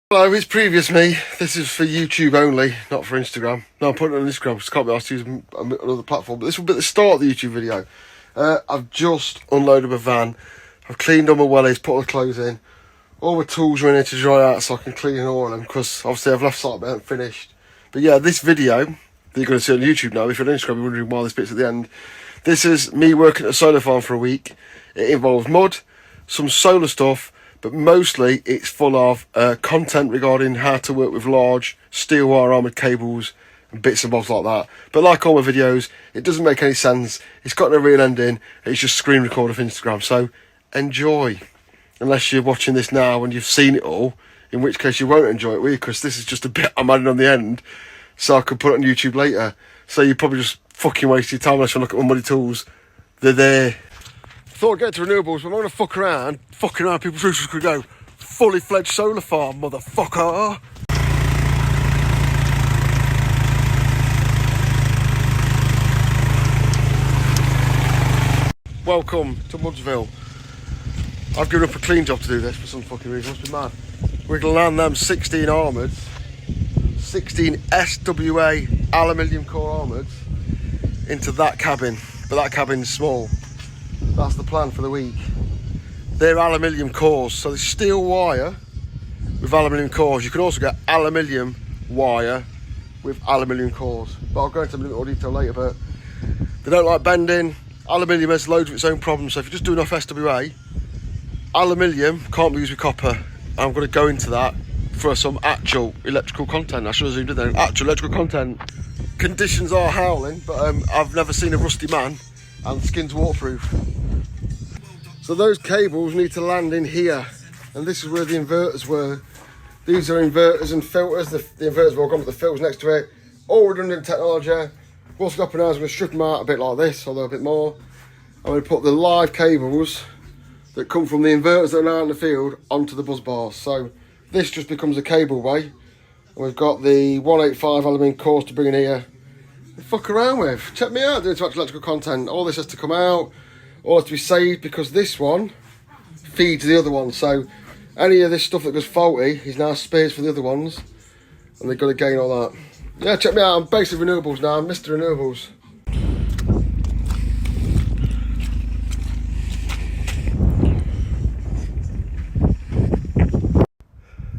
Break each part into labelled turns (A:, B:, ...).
A: Hello, it's previous me. This is for YouTube only, not for Instagram. No, I'm putting it on Instagram because I can't be asked to use another platform. But this will be at the start of the YouTube video. I've just unloaded my van. I've cleaned all my wellies, put all the clothes in. All my tools are in here to dry out so I can clean all of them because obviously I've left something I haven't finished. But yeah, this video that you're going to see on YouTube now, if you're on Instagram, you're wondering why this bit's at the end. This is me working at a solar farm for a week. It involves mud, some solar stuff, but mostly it's full of content regarding how to work with large steel wire armoured cables and bits and bobs like that. But like all my videos, it doesn't make any sense. It's got no real ending. It's just screen recorder for Instagram. So enjoy. Unless you're watching this now and you've seen it all, in which case you won't enjoy it, will you? Because this is just a bit I'm adding on the end so I can put it on YouTube later. So you probably just fucking waste your time unless you look at my muddy tools. They're there. Thought I'd get to renewables, but I'm going to fucking around people's roofs could go fully fledged solar farm, motherfucker. Welcome to Mudsville. I've given up a clean job to do this for some fucking reason, must be mad. We're going to land them 16 armoureds, 16 SWA aluminium core armoureds into that cabin, but that cabin's small. That's the plan for the week. They're aluminium cores, so there's steel wire with aluminium cores. You can also get aluminium wire with aluminium cores, but I'll go into a little more detail later. But they don't like bending. Aluminium has loads of its own problems, so if you just do enough SWA, aluminium can't be used with copper. I'm going to go into that for some actual electrical content. I should have zoomed in there. Actual electrical content. Conditions are howling, but I've never seen a rusty man, and the skin's waterproof. So those cables need to land in here, and this is where the inverters were. These are inverters and filters. The inverters will come with the filters next to it. All redundant technology. What's up and down, I'm going to strip them out a bit like this, although a bit more. I'm going to put the live cables that come from the inverters that are now in the field onto the bus bars. So this just becomes a cable way. And we've got the 185 aluminium cores to bring in here and fuck around with. Check me out doing some actual electrical content. All this has to come out. All has to be saved because this one feeds the other one. So any of this stuff that goes faulty is now spares for the other ones, and they've got to gain all that. Yeah, check me out. I'm basically renewables now. I'm Mr. Renewables.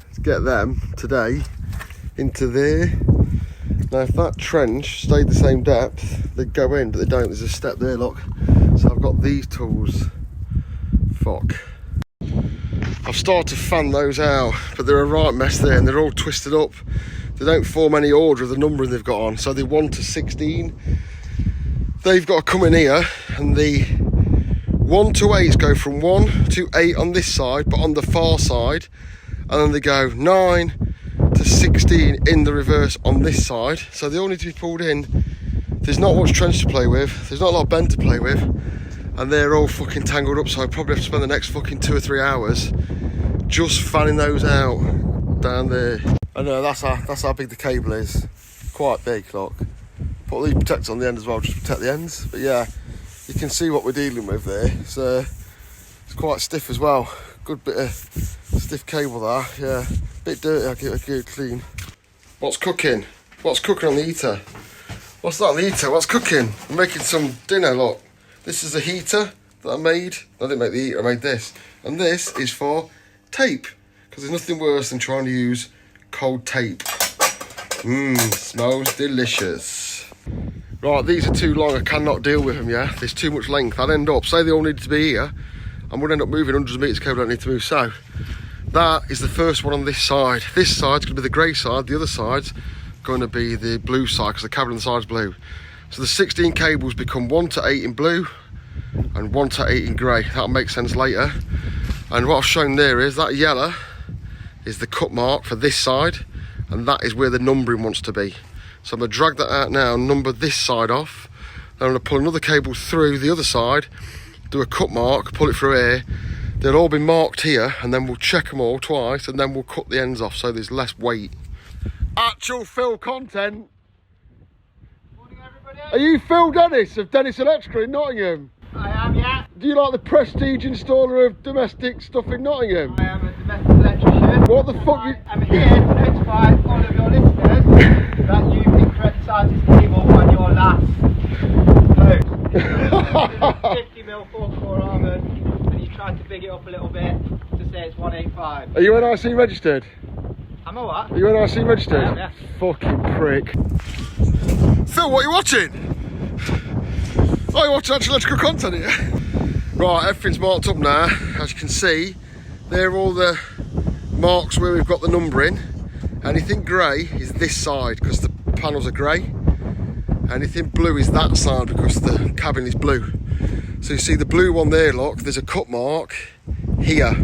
A: Let's get them today into there. Now, if that trench stayed the same depth, they'd go in, but they don't. There's a step there, look. So I've got these tools. Fuck. I've started to fan those out, but they're a right mess there, and they're all twisted up. They don't form any order of the numbering they've got on. So they're 1 to 16. They've got to come in here, and the 1 to 8s go from 1 to 8 on this side, but on the far side, and then they go 9 to 16 in the reverse on this side. So they all need to be pulled in. There's not much trench to play with, there's not a lot of bend to play with, and they're all fucking tangled up, so I probably have to spend the next fucking 2 or 3 hours just fanning those out down there. I know that's how big the cable is. Quite big, look. Put these protectors on the end as well, just to protect the ends. But yeah, you can see what we're dealing with there. It's quite stiff as well. Good bit of stiff cable there. Yeah, bit dirty, I'll get it clean. What's cooking? What's cooking on the heater? What's that on the heater? What's cooking? I'm making some dinner, look. This is a heater that I made. I didn't make the heater, I made this. And this is for tape, because there's nothing worse than trying to use cold tape. Smells delicious. Right, these are too long, I cannot deal with them, yeah? There's too much length. I'd end up, say they all needed to be here, I'm going to end up moving hundreds of metres of cable I don't need to move. So, that is the first one on this side. This side's going to be the grey side, the other side's going to be the blue side, because the cable on the side's blue. So the 16 cables become 1 to 8 in blue and 1 to 8 in grey. That'll make sense later. And what I've shown there is that yellow is the cut mark for this side, and that is where the numbering wants to be. So I'm going to drag that out now and number this side off. Then I'm going to pull another cable through the other side, do a cut mark, pull it through here. They'll all be marked here, and then we'll check them all twice, and then we'll cut the ends off so there's less weight. Actual Phil content.
B: Morning, everybody.
A: Are you Phil Dennis of Dennis Electrical in Nottingham?
B: I am, yeah.
A: Do you like the prestige installer of domestic stuff in Nottingham?
B: I am a domestic electrician. everyone.
A: What the fuck?
B: I'm here to notify all of your listeners that you've incorrectly sized this cable on your last load. 50mm 4-core armoured, and you tried to big it up a little bit to say it's 185.
A: Are you NRC registered?
B: Am I what?
A: Are you NRC registered?
B: I am, yeah.
A: Fucking prick. Phil, what are you watching? Oh, you're watching actual electrical content here? Right, everything's marked up now. As you can see, there are all the marks where we've got the numbering. Anything grey is this side because the panels are grey. Anything blue is that side because the cabin is blue. So you see the blue one there, look, there's a cut mark here.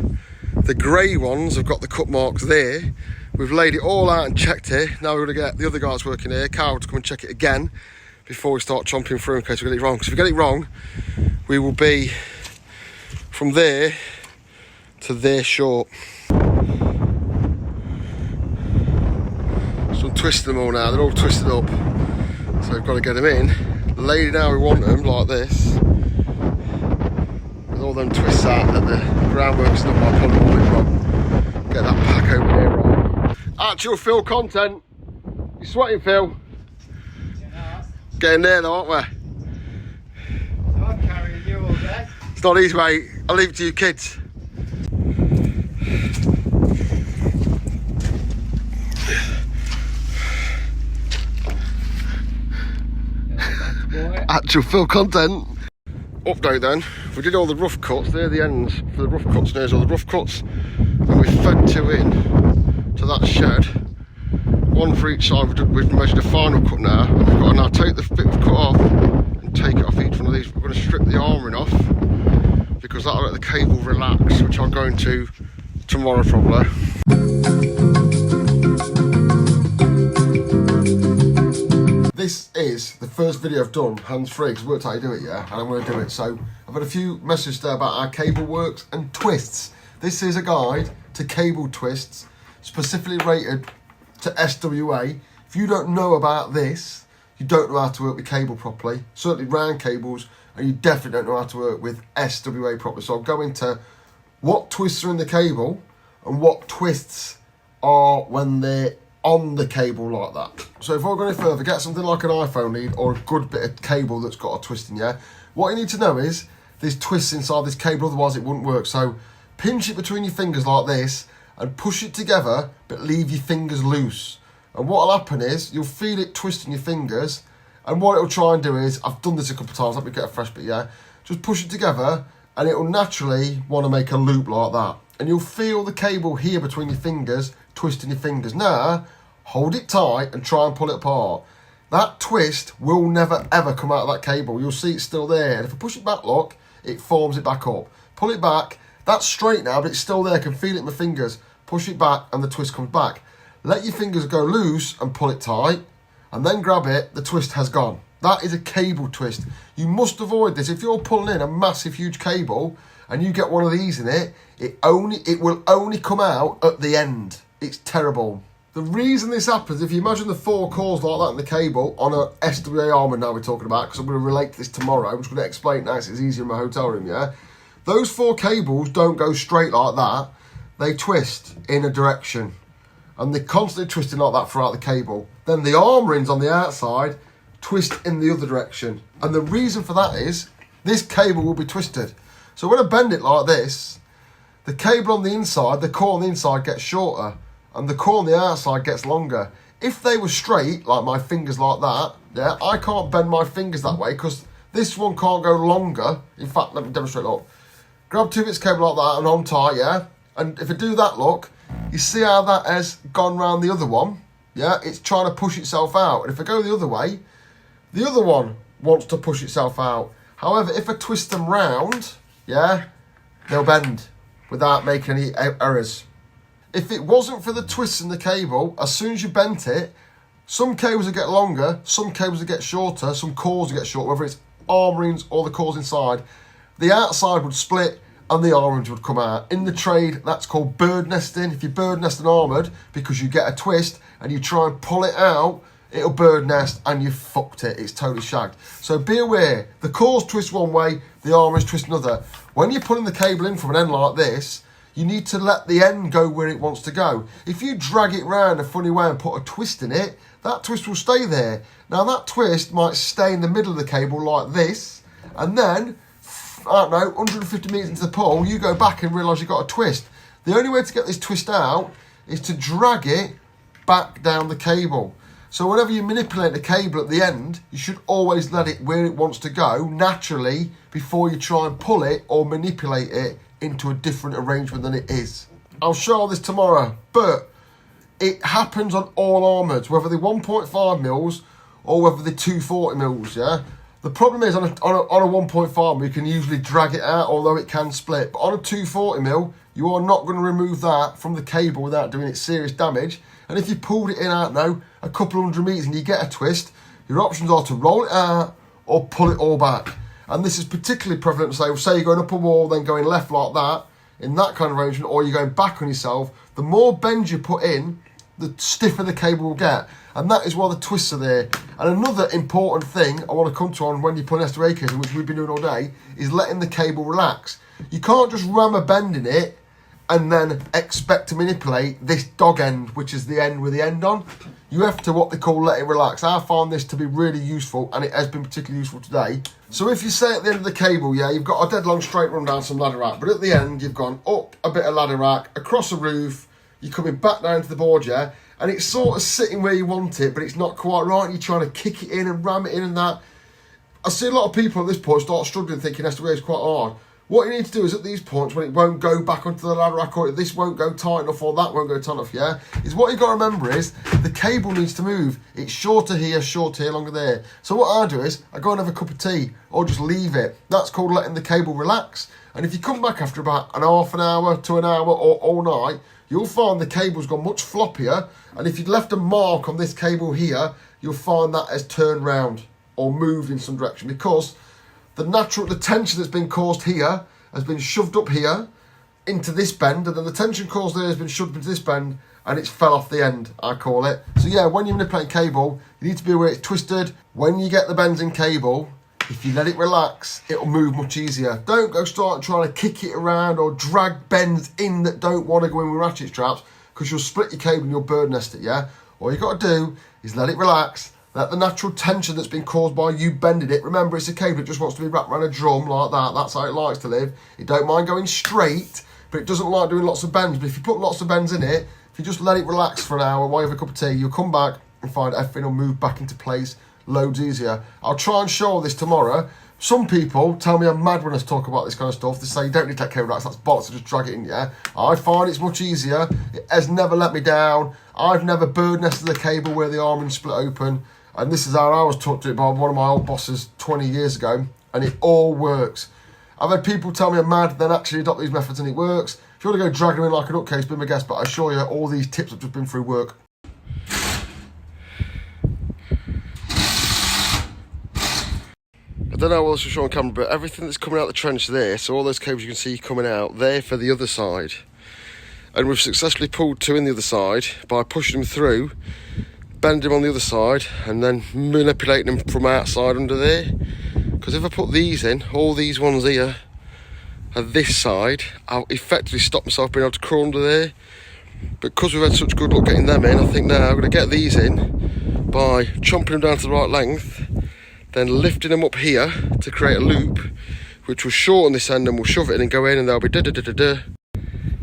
A: The grey ones have got the cut marks there. We've laid it all out and checked it. Now we're going to get the other guys working here, Carol, to come and check it again before we start chomping through in case we get it wrong. Because if we get it wrong, we will be from there to there short. So I'm twisting them all now, they're all twisted up. So we've got to get them in, laid it how we want them, like this. With all them twists out that the groundwork's done by pulling all it from. Get that pack over there right. Actual Phil content. You sweating, Phil? Getting there though, aren't we?
B: So I'm carrying you all day.
A: It's not easy, mate. I'll leave it to you kids. Actual Phil content. Update then. We did all the rough cuts. They're the ends for the rough cuts. There's all the rough cuts. And we fed two in to that shed. One for each side. We've measured a final cut now. And we've got to now take the bit we've cut off and take it off each one of these. We're going to strip the armouring off because that'll let the cable relax, which I'm going to tomorrow probably. This is the first video I've done hands-free because it worked out how you do it, yeah? And I'm going to do it. So I've had a few messages there about how cable works and twists. This is a guide to cable twists, specifically rated to SWA. If you don't know about this, you don't know how to work with cable properly, certainly round cables, and you definitely don't know how to work with SWA properly. So I'll go into what twists are in the cable and what twists are when they're on the cable like that. So if I go any further, get something like an iPhone lead or a good bit of cable that's got a twist in, yeah? What you need to know is there's twists inside this cable, otherwise it wouldn't work. So pinch it between your fingers like this and push it together, but leave your fingers loose. And what'll happen is you'll feel it twist in your fingers, and what it'll try and do is, I've done this a couple of times, let me get a fresh bit, yeah? Just push it together and it'll naturally want to make a loop like that. And you'll feel the cable here between your fingers, twisting your fingers. Now, hold it tight and try and pull it apart. That twist will never ever come out of that cable. You'll see it's still there. And if I push it back, look, it forms it back up. Pull it back, that's straight now, but it's still there. I can feel it in my fingers. Push it back and the twist comes back. Let your fingers go loose and pull it tight, and then grab it, the twist has gone. That is a cable twist. You must avoid this. If you're pulling in a massive, huge cable and you get one of these in it, it will only come out at the end. It's terrible. The reason this happens, if you imagine the 4 cores like that in the cable on a SWA armour now we're talking about, because I'm going to relate to this tomorrow, I'm just going to explain it now, it's easier in my hotel room, yeah? Those 4 cables don't go straight like that. They twist in a direction. And they're constantly twisting like that throughout the cable. Then the armourings on the outside twist in the other direction. And the reason for that is, this cable will be twisted. So when I bend it like this, the cable on the inside, the core on the inside gets shorter, and the core on the outside gets longer. If they were straight, like my fingers like that, yeah, I can't bend my fingers that way because this one can't go longer. In fact, let me demonstrate, look. Grab 2 bits of cable like that and on tight, yeah? And if I do that, look, you see how that has gone round the other one? Yeah, it's trying to push itself out. And if I go the other way, the other one wants to push itself out. However, if I twist them round, yeah, they'll bend without making any errors. If it wasn't for the twists in the cable, as soon as you bent it, some cables would get longer, some cables would get shorter, some cores would get shorter, whether it's armourings or the cores inside. The outside would split and the armourings would come out. In the trade, that's called bird nesting. If you bird nest an armoured, because you get a twist and you try and pull it out, it'll bird nest and you fucked it. It's totally shagged. So be aware, the cores twist one way, the armourings twist another. When you're putting the cable in from an end like this, You need to let the end go where it wants to go. If you drag it round a funny way and put a twist in it, that twist will stay there. Now that twist might stay in the middle of the cable like this, and then, I don't know, 150 metres into the pole, you go back and realise you've got a twist. The only way to get this twist out is to drag it back down the cable. So whenever you manipulate the cable at the end, you should always let it where it wants to go naturally before you try and pull it or manipulate it into a different arrangement than it is. I'll show this tomorrow, but it happens on all armoured, whether they're 1.5 mils or whether they're 240 mils, yeah? The problem is on a 1.5 mil, you can usually drag it out, although it can split. But on a 240 mil, you are not going to remove that from the cable without doing it serious damage. And if you pulled it in, I don't know, a couple of 100 metres and you get a twist, your options are to roll it out or pull it all back. And this is particularly prevalent, say you're going up a wall, then going left like that, in that kind of arrangement, or you're going back on yourself. The more bend you put in, the stiffer the cable will get. And that is why the twists are there. And another important thing I want to come to on when you put an SWA cable, which we've been doing all day, is letting the cable relax. You can't just ram a bend in it and then expect to manipulate this dog end, which is the end with the end on. You have to, what they call, let it relax. I found this to be really useful, and it has been particularly useful today. So if you say at the end of the cable, yeah, you've got a dead long straight run down some ladder rack, but at the end you've gone up a bit of ladder rack, across a roof, you're coming back down to the board, yeah, and it's sort of sitting where you want it, but it's not quite right, and you're trying to kick it in and ram it in and that. I see a lot of people at this point start struggling, thinking SWA is quite hard. What you need to do is at these points when it won't go back onto the ladder rack, or this won't go tight enough, or that won't go tight enough, yeah, is what you've got to remember is the cable needs to move. It's shorter here, longer there. So what I do is I go and have a cup of tea or just leave it. That's called letting the cable relax. And if you come back after about an half an hour to an hour or all night, you'll find the cable's gone much floppier. And if you'd left a mark on this cable here, you'll find that has turned round or moved in some direction, because the tension that's been caused here has been shoved up here into this bend, and then the tension caused there has been shoved into this bend, and it's fell off the end, I call it. So yeah, when you're manipulating cable, you need to be aware it's twisted. When you get the bends in cable, if you let it relax, it'll move much easier. Don't go start trying to kick it around or drag bends in that don't want to go in with ratchet straps, because you'll split your cable and you'll bird nest it, yeah? All you got to do is let it relax. Let the natural tension that's been caused by you bending it. Remember, it's a cable that just wants to be wrapped around a drum like that. That's how it likes to live. It don't mind going straight, but it doesn't like doing lots of bends. But if you put lots of bends in it, if you just let it relax for an hour while you have a cup of tea, you'll come back and find everything will move back into place loads easier. I'll try and show this tomorrow. Some people tell me I'm mad when I talk about this kind of stuff. They say you don't need to take cable relax, that's bollocks, so just drag it in, yeah? I find it's much easier. It has never let me down. I've never bird nested the cable where the arming split open. And this is how I was taught to it by one of my old bosses 20 years ago, and it all works. I've had people tell me I'm mad, then actually adopt these methods and it works. If you want to go dragging them in like a nutcase, be my guest, but I assure you all these tips have just been through work. I don't know what else to show on camera, but everything that's coming out the trench there, so all those cables you can see coming out, they're for the other side. And we've successfully pulled two in the other side by pushing them through, bend them on the other side, and then manipulating them from outside under there. Because if I put these in, all these ones here are this side, I'll effectively stop myself being able to crawl under there. But because we've had such good luck getting them in, I think now I'm going to get these in by chomping them down to the right length, then lifting them up here to create a loop, which will shorten this end, and we'll shove it in and go in, and there'll be da-da-da-da-da.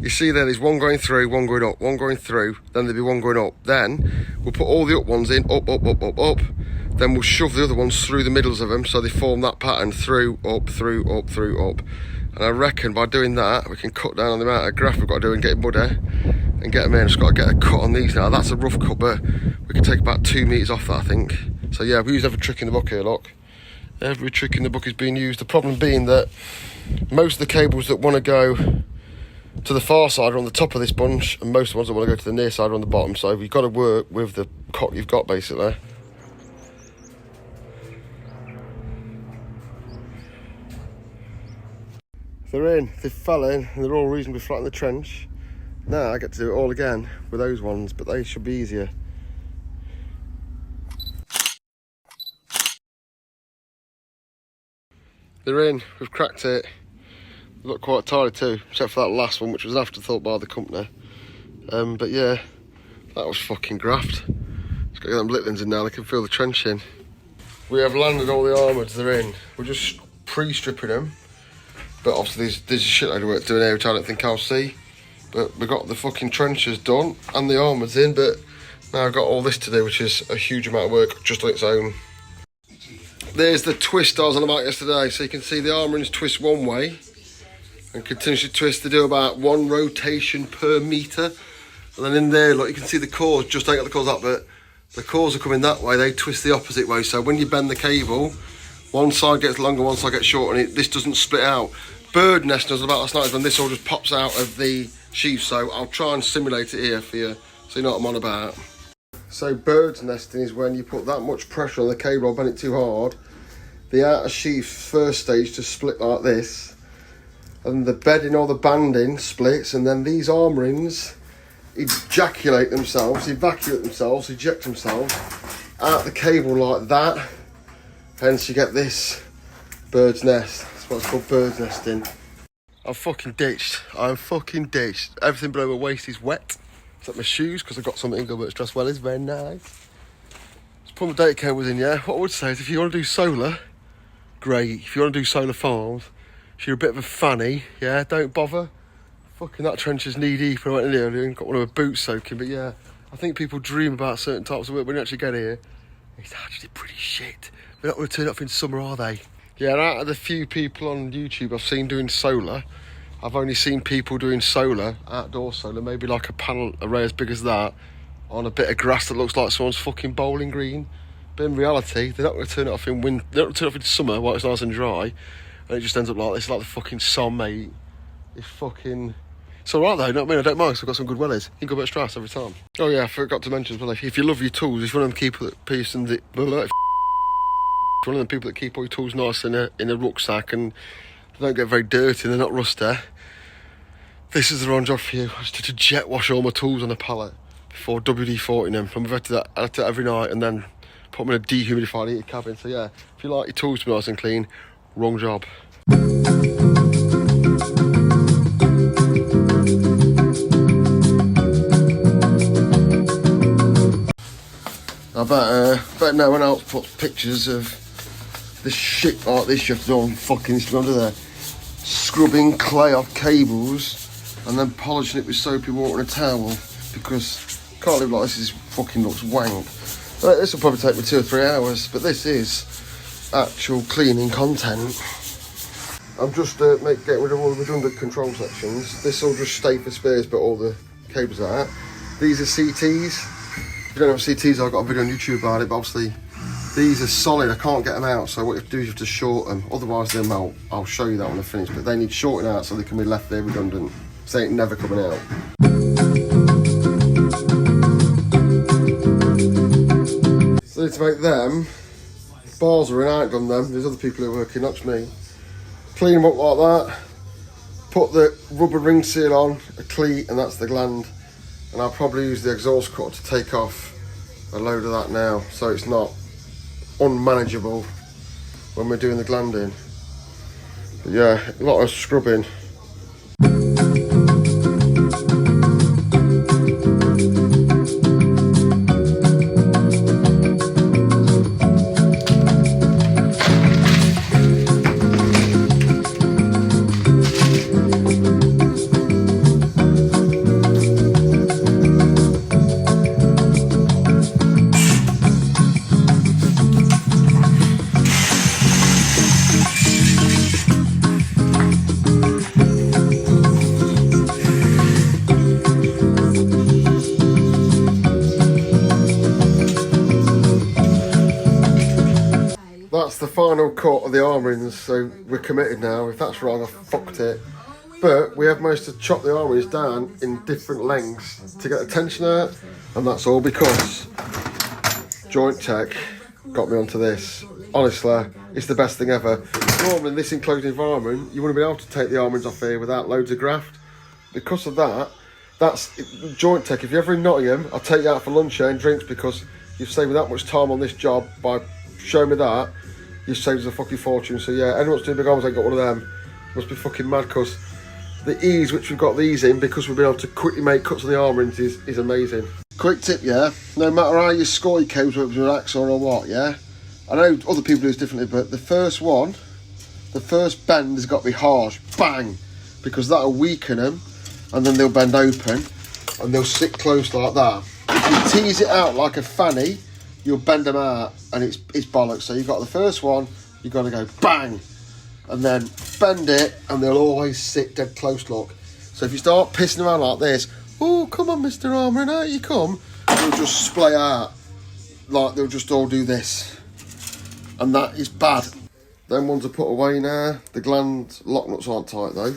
A: You see there's one going through, one going up, one going through, then there'll be one going up. Then we'll put all the up ones in, up, up, up, up, up. Then we'll shove the other ones through the middles of them, so they form that pattern through, up, through, up, through, up. And I reckon by doing that, we can cut down on the amount of graft we've got to do and get muddy and get them in. I've just got to get a cut on these now. That's a rough cut, but we can take about 2 meters off that, I think. So yeah, we use every trick in the book here, look. Every trick in the book is being used. The problem being that most of the cables that want to go to the far side are on the top of this bunch, and most of the ones that want to go to the near side are on the bottom, so you've got to work with the cut you've got, basically. They're in, they fell in, and they're all reasonably flat in the trench. Now I get to do it all again with those ones, but they should be easier. They're in, we've cracked it. Look quite tidy too, except for that last one, which was an afterthought by the company. But yeah, that was fucking graft. Just gotta get them Litlins in now, they can feel the trenching. We have landed all the armouds they're in. We're just pre-stripping them. But obviously there's a shitload of work doing here, which I don't think I'll see. But we got the fucking trenches done and the armouds in, but now I've got all this to do, which is a huge amount of work just on its own. There's the twist I was on about yesterday. So you can see the armourings twist one way and continuously twist. They do about 1 rotation per metre. And then in there, look, you can see the cores, just don't get the cores up, but the cores are coming that way, they twist the opposite way. So when you bend the cable, one side gets longer, one side gets shorter, and this doesn't split out. Bird nesting was about last night when this all just pops out of the sheath, so I'll try and simulate it here for you, so you know what I'm on about. So bird's nesting is when you put that much pressure on the cable or bend it too hard, the outer sheath first stage to split like this, and the bedding or the banding splits, and then these armourings evacuate themselves, eject themselves out the cable like that. Hence you get this bird's nest. That's what it's called, bird's nesting. I'm fucking ditched. Everything below my waist is wet. Except my shoes, because I've got some Inglebert's dress well, is very nice. Let's put my data cables in, yeah. What I would say is if you want to do solar, great. If you want to do solar farms, if you're a bit of a fanny, yeah, don't bother. Fucking that trench is knee deep. I went in here and got one of my boots soaking, but yeah, I think people dream about certain types of work. When you actually get here, it's actually pretty shit. They're not going to turn up in summer, are they? Yeah, and out of the few people on YouTube I've seen doing solar, I've only seen people doing solar, outdoor solar, maybe like a panel array as big as that, on a bit of grass that looks like someone's fucking bowling green. But in reality, they're not going to turn it off in winter. They're not going to turn it off in summer while it's nice and dry, and it just ends up like this, like the fucking sun, mate. It's fucking... It's alright though, you know what I mean? I don't mind, because I've got some good wellies. You can go a bit stress every time. Oh yeah, I forgot to mention as well, if you love your tools, if you're one of them people that one of them people that keep all your tools nice in a rucksack and they don't get very dirty and they're not rusty, this is the wrong job for you. I just had to jet wash all my tools on a pallet before WD-40ing them. I'm to that, I have to do that every night and then put them in a dehumidified heated cabin. So yeah, if you like your tools to be nice and clean, wrong job. I bet no one else puts pictures of this shit like this you have to do on fucking Instagram, do they? Scrubbing clay off cables and then polishing it with soapy water and a towel, because can't live like this. This fucking looks wank. This will probably take me 2 or 3 hours, but this is actual cleaning content. I'm just getting rid of all the redundant control sections. This will just stay for spares, but all the cables are out. These are CTs. If you don't know what CTs are, I've got a video on YouTube about it, but obviously these are solid, I can't get them out, so what you have to do is you have to short them, otherwise they'll melt. I'll show you that when I finish, but they need shorting out so they can be left there redundant, so they ain't never coming out. So to make them, bars are in, I ain't done them, there's other people who are working, not just me. Clean them up like that, put the rubber ring seal on, a cleat, and that's the gland. And I'll probably use the exhaust cutter to take off a load of that now, so it's not unmanageable when we're doing the glanding. But yeah, a lot of scrubbing. That's the final cut of the armourings, so we're committed now. If that's wrong, I fucked it. But we have managed to chop the armourings down in different lengths to get the tension out, and that's all because Joint Tech got me onto this. Honestly, it's the best thing ever. Normally in this enclosed environment, you wouldn't be able to take the armourings off here without loads of graft. Because of that, that's Joint Tech. If you're ever in Nottingham, I'll take you out for lunch and drinks, because you've saved me that much time on this job by showing me that. You've saved us a fucking fortune. So yeah, anyone wants to do big arms, I got one of them. Must be fucking mad, because the ease which we've got these in, because we've been able to quickly make cuts on the arm rings, is amazing. Quick tip, yeah? No matter how you score your cables, whether it's with an axle or what, yeah? I know other people do this differently, but the first one, the first bend has got to be harsh. Bang! Because that'll weaken them, and then they'll bend open, and they'll sit close like that. If you tease it out like a fanny, you'll bend them out, and it's bollocks. So you've got the first one, you've got to go bang, and then bend it, and they'll always sit dead close, look. So if you start pissing around like this, oh, come on, Mr. Armour, and out you come, they'll just splay out. Like, they'll just all do this. And that is bad. Them ones are put away now. The gland lock nuts aren't tight, though.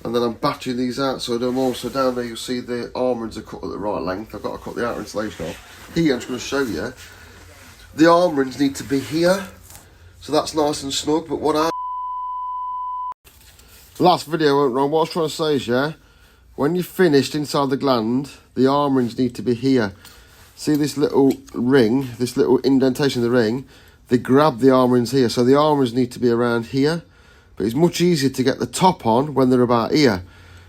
A: And then I'm batching these out, so I do them all. So down there, you'll see the arm rings are cut at the right length. I've got to cut the outer insulation off. Here, I'm just going to show you. The arm rings need to be here. So that's nice and snug, but what I... Last video went wrong. What I was trying to say is, yeah, when you're finished inside the gland, the arm rings need to be here. See this little ring, this little indentation of the ring? They grab the arm rings here. So the arm rings need to be around here. But it's much easier to get the top on when they're about here.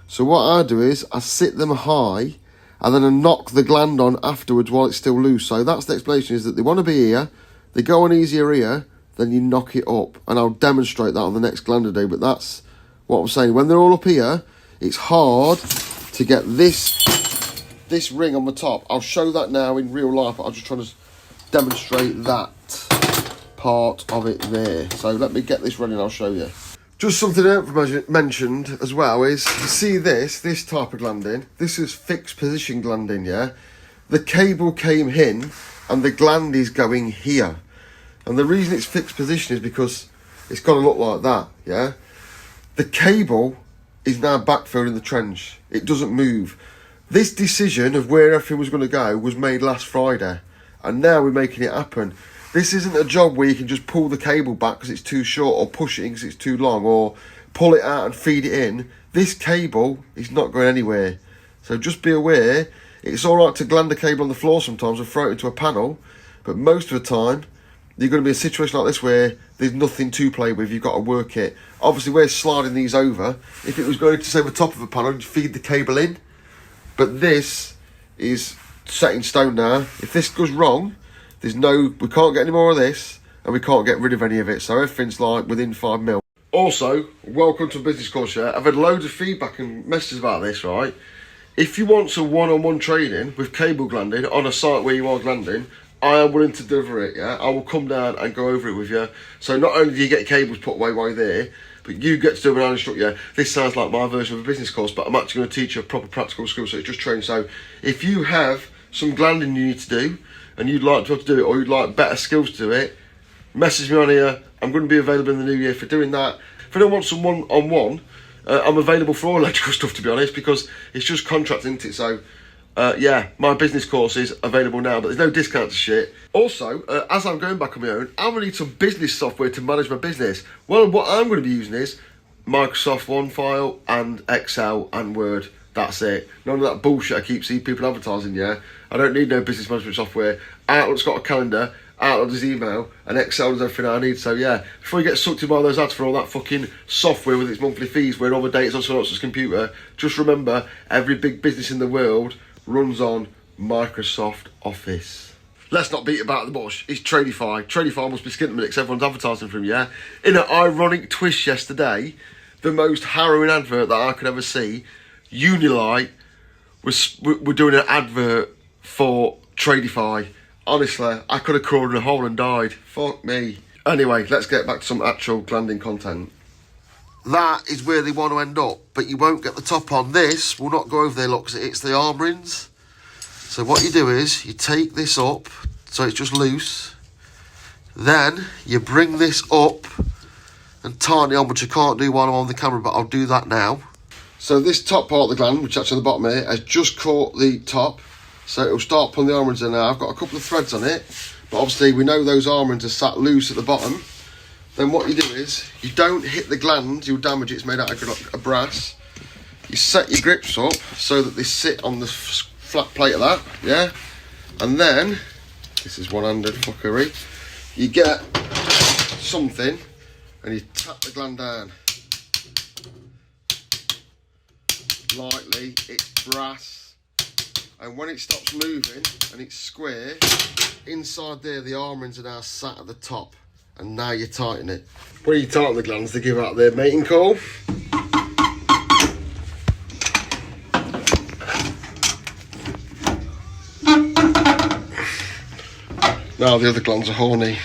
A: So what I do is I sit them high and then I knock the gland on afterwards while it's still loose. So that's the explanation, is that they want to be here, they go on easier here, then you knock it up. And I'll demonstrate that on the next gland today, but that's what I'm saying. When they're all up here, it's hard to get this ring on the top. I'll show that now in real life, but I'm just trying to demonstrate that part of it there. So let me get this running, I'll show you. Just something else mentioned as well is, you see this type of glanding, this is fixed position glanding, yeah? The cable came in and the gland is going here. And the reason it's fixed position is because it's got to look like that, yeah? The cable is now backfilled in the trench. It doesn't move. This decision of where everything was going to go was made last Friday. And now we're making it happen. This isn't a job where you can just pull the cable back because it's too short, or push it in because it's too long, or pull it out and feed it in. This cable is not going anywhere. So just be aware, it's all right to gland a cable on the floor sometimes and throw it into a panel, but most of the time, you're going to be in a situation like this where there's nothing to play with, you've got to work it. Obviously, we're sliding these over. If it was going to, say, the top of a panel, you'd feed the cable in. But this is set in stone now. If this goes wrong, we can't get any more of this, and we can't get rid of any of it. So everything's like within 5 mil. Also, welcome to a business course, yeah? I've had loads of feedback and messages about this, right? If you want some one-on-one training with cable glanding on a site where you are glanding, I am willing to deliver it, yeah? I will come down and go over it with you. So not only do you get your cables put away while you're there, but you get to do it and instruct you. This sounds like my version of a business course, but I'm actually going to teach you a proper practical skill, so it's just training. So if you have some glanding you need to do, and you'd like to be able to do it, or you'd like better skills to do it, message me on here. I'm going to be available in the new year for doing that. If I don't want some one-on-one, I'm available for all electrical stuff, to be honest, because it's just contracting, isn't it? So, yeah, my business course is available now, but there's no discount to shit. Also, as I'm going back on my own, I'm going to need some business software to manage my business. Well, what I'm going to be using is Microsoft OneFile and Excel and Word. That's it. None of that bullshit I keep seeing people advertising, yeah? I don't need no business management software. Outlook's got a calendar, Outlook does email, and Excel does everything I need. So yeah, before you get sucked in by those ads for all that fucking software with its monthly fees, where all the data's on someone else's computer, just remember, every big business in the world runs on Microsoft Office. Let's not beat about the bush. It's Tradify. Tradify must be skinting because everyone's advertising for him, yeah? In an ironic twist yesterday, the most harrowing advert that I could ever see, Unilight were doing an advert for Tradify. Honestly, I could have crawled in a hole and died. Fuck me. Anyway, let's get back to some actual glanding content. That is where they want to end up, but you won't get the top on. This will not go over there, look, because it hits the arm rings. So what you do is, you take this up, so it's just loose. Then, you bring this up and tighten it on, which I can't do while I'm on the camera, but I'll do that now. So this top part of the gland, which is actually on the bottom here, has just caught the top. So it'll start pulling the arm rings in now. I've got a couple of threads on it, but obviously we know those arm rings are sat loose at the bottom. Then what you do is, you don't hit the gland, you'll damage it, it's made out of brass. You set your grips up so that they sit on the flat plate of that, yeah? And then, this is one-handed fuckery, you get something and you tap the gland down. lightly, it's brass, and when it stops moving and it's square, inside there the arm-rings are now sat at the top, and now you tighten it. When you tighten the glands, they give out their mating call. Now the other glands are horny.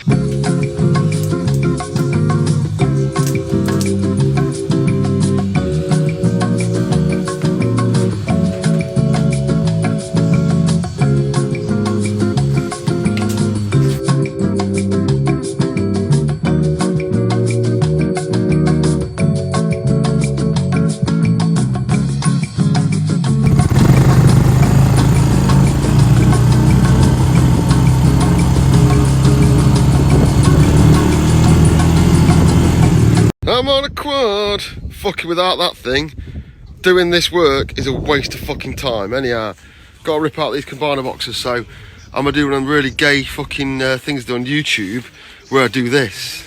A: I'm on a quad. Fucking without that thing, doing this work is a waste of fucking time. Anyhow, gotta rip out these combiner boxes, so I'm gonna do one of them really gay fucking things to do on YouTube where I do this.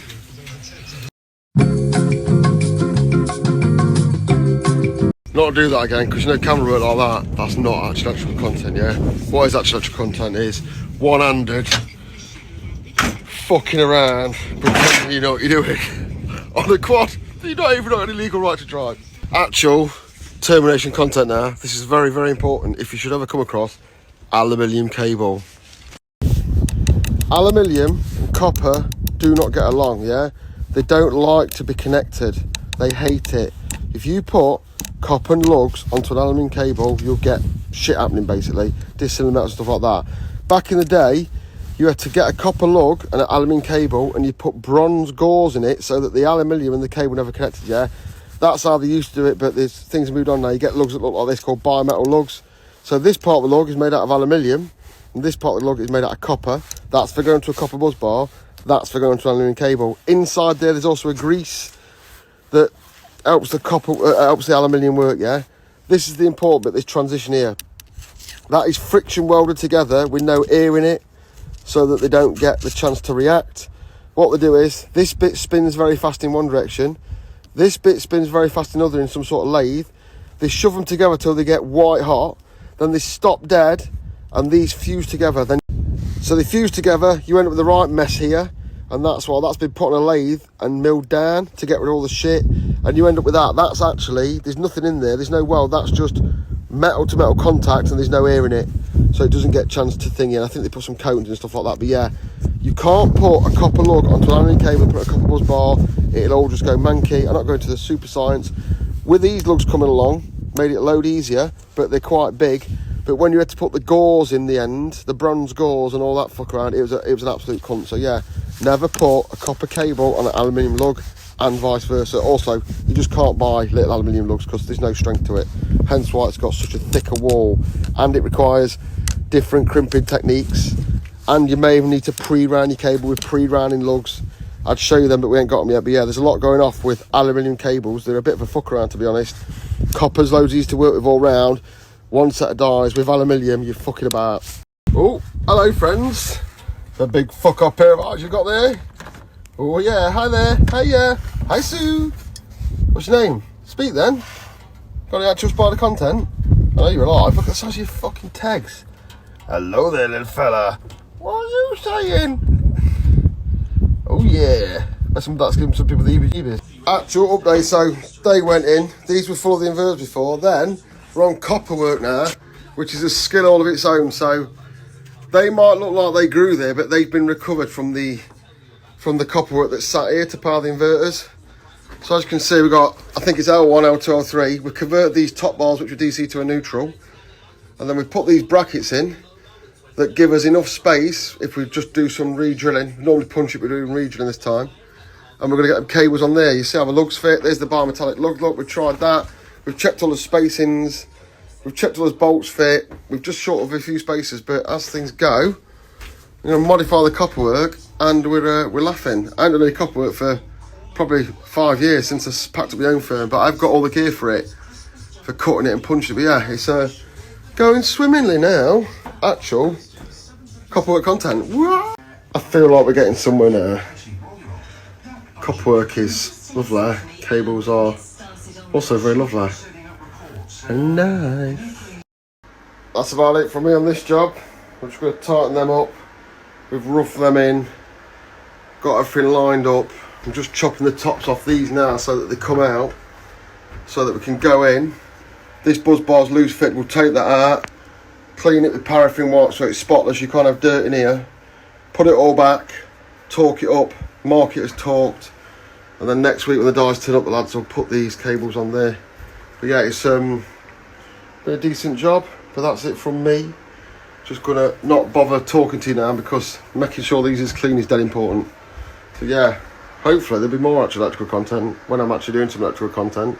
A: Not to do that again, because you know camera work like that, that's not actual electrical content, yeah? What is actual electrical content is one-handed fucking around, pretending you know what you're doing. On a quad, you don't even got any legal right to drive. Actual termination content now. This is very, very important if you should ever come across aluminium cable. Aluminium and copper do not get along, yeah? They don't like to be connected. They hate it. If you put copper and lugs onto an aluminium cable, you'll get shit happening basically. Dissimilar metals and stuff like that. Back in the day, you had to get a copper lug and an aluminium cable, and you put bronze gauze in it so that the aluminium and the cable never connected, yeah? That's how they used to do it, but there's things moved on now. You get lugs that look like this called bimetal lugs. So this part of the lug is made out of aluminium, and this part of the lug is made out of copper. That's for going to a copper buzz bar. That's for going to an aluminium cable. Inside there's also a grease that helps the copper, helps the aluminium work, yeah? This is the important bit, this transition here. That is friction welded together with no air in it, so that they don't get the chance to react. What they do is, this bit spins very fast in one direction, this bit spins very fast in another in some sort of lathe. They shove them together till they get white hot, then they stop dead, and these fuse together. So they fuse together, you end up with the right mess here, and that's why that's been put on a lathe and milled down to get rid of all the shit, and you end up with that. That's actually, there's nothing in there, there's no weld, that's just metal to metal contact, and there's no air in it, so it doesn't get a chance to thing in. I think they put some coatings and stuff like that, but yeah, you can't put a copper lug onto an aluminium cable and put a copper buzz bar, it'll all just go manky. I'm not going to the super science. With these lugs coming along, made it a load easier, but they're quite big. But when you had to put the gauze in the end, the bronze gauze and all that fuck around, it was an absolute cunt. So yeah, never put a copper cable on an aluminium lug, and vice versa. Also, you just can't buy little aluminium lugs because there's no strength to it, hence why it's got such a thicker wall, and it requires different crimping techniques, and you may even need to pre-round your cable with pre-rounding lugs. I'd show you them, but we ain't got them yet. But yeah, there's a lot going off with aluminium cables. They're a bit of a fuck around, to be honest. Copper's loads easy to work with all round. One set of dies. With aluminium, you're fucking about. Oh, hello friends. The big fuck up pair of eyes you got there. Oh yeah, hi there. Hey yeah. Hi Sue. What's your name? Speak then. Got any actual spider content? I know you're alive. Look at the size of your fucking tags. Hello there, little fella. What are you saying? Oh yeah. That's giving some people the EBGBs. Actual update, so they went in. These were full of the inverters before. Then we're on copper work now, which is a skill all of its own. So they might look like they grew there, but they've been recovered from the copper work that's sat here to power the inverters. So as you can see, we've got, I think it's L1, L2, L3. We convert these top bars, which are DC, to a neutral. And then we put these brackets in that give us enough space if we just do some re-drilling. We normally punch it, we're doing re-drilling this time. And we're going to get the cables on there. You see how the lugs fit. There's the bimetallic lug look. We've tried that. We've checked all the spacings. We've checked all those bolts fit. We've just short of a few spaces, but as things go, we're going to modify the copper work, and we're laughing. I ain't done any copper work for probably 5 years since I packed up my own firm, but I've got all the gear for it, for cutting it and punching it. But yeah, it's going swimmingly now. Actual copper work content. What? I feel like we're getting somewhere now. Copper work is lovely. Cables are also very lovely. and nice. That's about it from me on this job. I'm just going to tighten them up. We've roughed them in, got everything lined up. I'm just chopping the tops off these now so that they come out, so that we can go in. This buzz bar's loose fit, we'll take that out, clean it with paraffin wax so it's spotless, you can't have dirt in here. Put it all back, torque it up, mark it as torqued, and then next week when the dies turn up, the lads will put these cables on there. But yeah, it's been a decent job, but that's it from me. Just gonna not bother talking to you now because making sure these is clean is dead important. So yeah, hopefully there'll be more actual electrical content when I'm actually doing some electrical content.